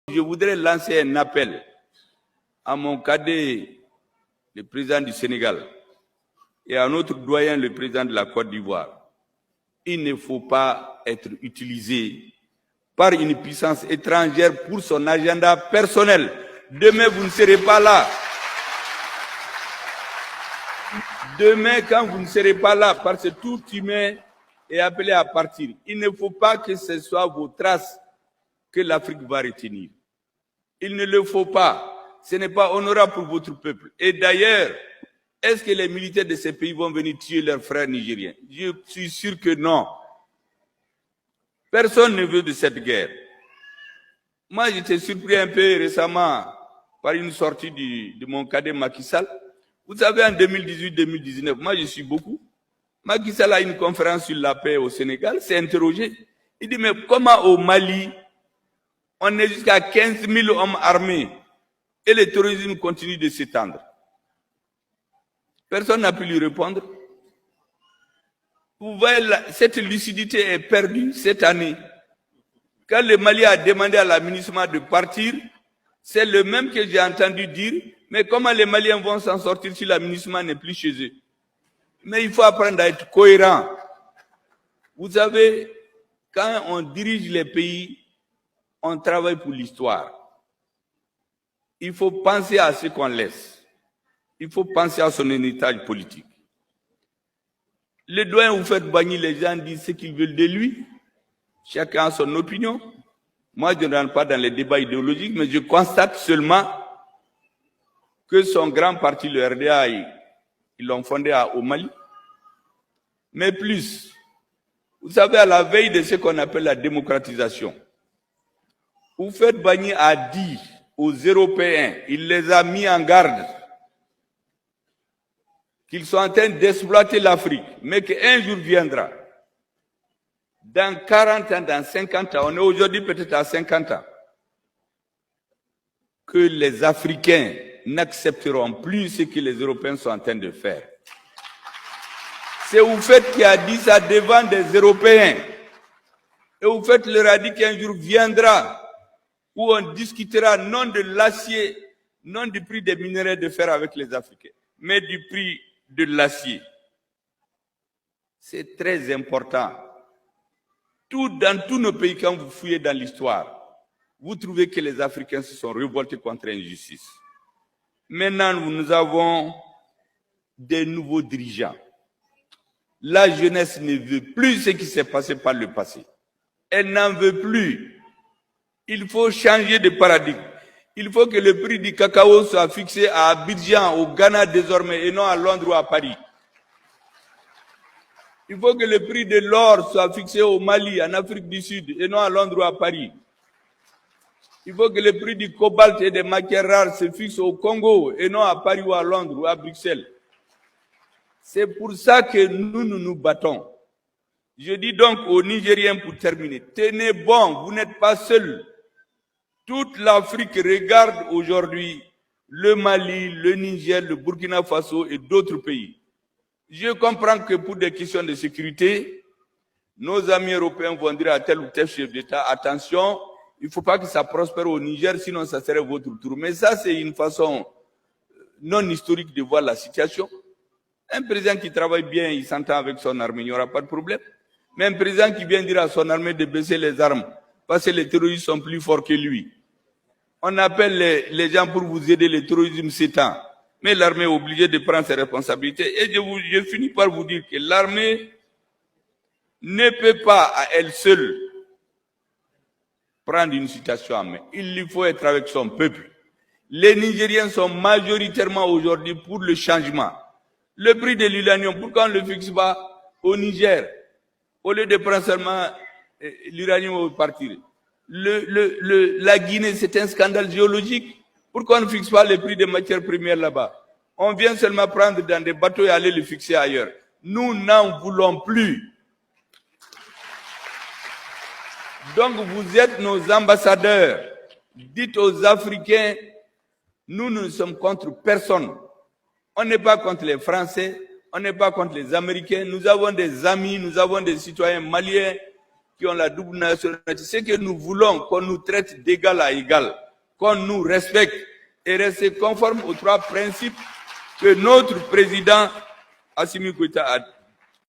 Je voudrais lancer un appel à mon cadet, le président du Sénégal, et à notre doyen, le président de la Côte d'Ivoire. Il ne faut pas être utilisé par une puissance étrangère pour son agenda personnel. Demain, vous ne serez pas là. Demain, quand vous ne serez pas là, parce que tout humain est appelé à partir, il ne faut pas que ce soit vos traces que l'Afrique va retenir. Il ne le faut pas. Ce n'est pas honorable pour votre peuple. Et d'ailleurs, est-ce que les militaires de ces pays vont venir tuer leurs frères nigériens? Je suis sûr que non. Personne ne veut de cette guerre. Moi, j'étais surpris un peu récemment par une sortie de mon cadet Macky Sall. Vous savez, en 2018-2019, moi je suis beaucoup. Macky Sall a une conférence sur la paix au Sénégal, s'est interrogé. Il dit, mais comment au Mali, on est jusqu'à 15 000 hommes armés et le terrorisme continue de s'étendre? Personne n'a pu lui répondre. Vous voyez, cette lucidité est perdue cette année. Quand le Mali a demandé à la MINUSMA de partir, c'est le même que j'ai entendu dire, mais comment les Maliens vont s'en sortir si la MINUSMA n'est plus chez eux? Mais il faut apprendre à être cohérent. Vous savez, quand on dirige les pays, on travaille pour l'histoire. Il faut penser à ce qu'on laisse. Il faut penser à son héritage politique. Le doyen, vous faites bagner, les gens disent ce qu'ils veulent de lui. Chacun a son opinion. Moi, je ne rentre pas dans les débats idéologiques, mais je constate seulement que son grand parti, le RDA, ils l'ont fondé au Mali. Mais plus, vous savez, à la veille de ce qu'on appelle la démocratisation, vous faites Bagné a dit aux Européens, il les a mis en garde, qu'ils sont en train d'exploiter l'Afrique, mais qu'un jour viendra, dans 40 ans, dans 50 ans, on est aujourd'hui peut-être à 50 ans, que les Africains n'accepteront plus ce que les Européens sont en train de faire. C'est Oufette qui a dit ça devant des Européens. Et Oufette leur a dit qu'un jour viendra où on discutera non de l'acier, non du prix des minerais de fer avec les Africains, mais du prix de l'acier. C'est très important. Dans tous nos pays, quand vous fouillez dans l'histoire, vous trouvez que les Africains se sont révoltés contre l'injustice. Maintenant, nous avons des nouveaux dirigeants. La jeunesse ne veut plus ce qui s'est passé par le passé. Elle n'en veut plus. Il faut changer de paradigme. Il faut que le prix du cacao soit fixé à Abidjan, au Ghana désormais, et non à Londres ou à Paris. Il faut que le prix de l'or soit fixé au Mali, en Afrique du Sud, et non à Londres ou à Paris. Il faut que le prix du cobalt et des matières rares se fixe au Congo, et non à Paris ou à Londres ou à Bruxelles. C'est pour ça que nous nous battons. Je dis donc aux Nigériens pour terminer, tenez bon, vous n'êtes pas seuls. Toute l'Afrique regarde aujourd'hui le Mali, le Niger, le Burkina Faso et d'autres pays. Je comprends que pour des questions de sécurité, nos amis européens vont dire à tel ou tel chef d'État, attention, il ne faut pas que ça prospère au Niger, sinon ça serait votre tour. Mais ça, c'est une façon non historique de voir la situation. Un président qui travaille bien, il s'entend avec son armée, il n'y aura pas de problème. Mais un président qui vient dire à son armée de baisser les armes, parce que les terroristes sont plus forts que lui. On appelle les gens pour vous aider, le terrorisme s'étend. Mais l'armée est obligée de prendre ses responsabilités. Et je finis par vous dire que l'armée ne peut pas à elle seule prendre une situation en main. Il lui faut être avec son peuple. Les Nigériens sont majoritairement aujourd'hui pour le changement. Le prix de l'uranium, pourquoi on ne le fixe pas au Niger? Au lieu de prendre seulement l'uranium au partir. La Guinée, c'est un scandale géologique. Pourquoi on ne fixe pas le prix des matières premières là-bas? On vient seulement prendre dans des bateaux et aller le fixer ailleurs. Nous n'en voulons plus. Donc vous êtes nos ambassadeurs. Dites aux Africains, nous ne sommes contre personne. On n'est pas contre les Français, on n'est pas contre les Américains. Nous avons des amis, nous avons des citoyens maliens qui ont la double nationalité. C'est que nous voulons qu'on nous traite d'égal à égal, qu'on nous respecte et rester conforme aux 3 principes que notre président Assimi Goïta a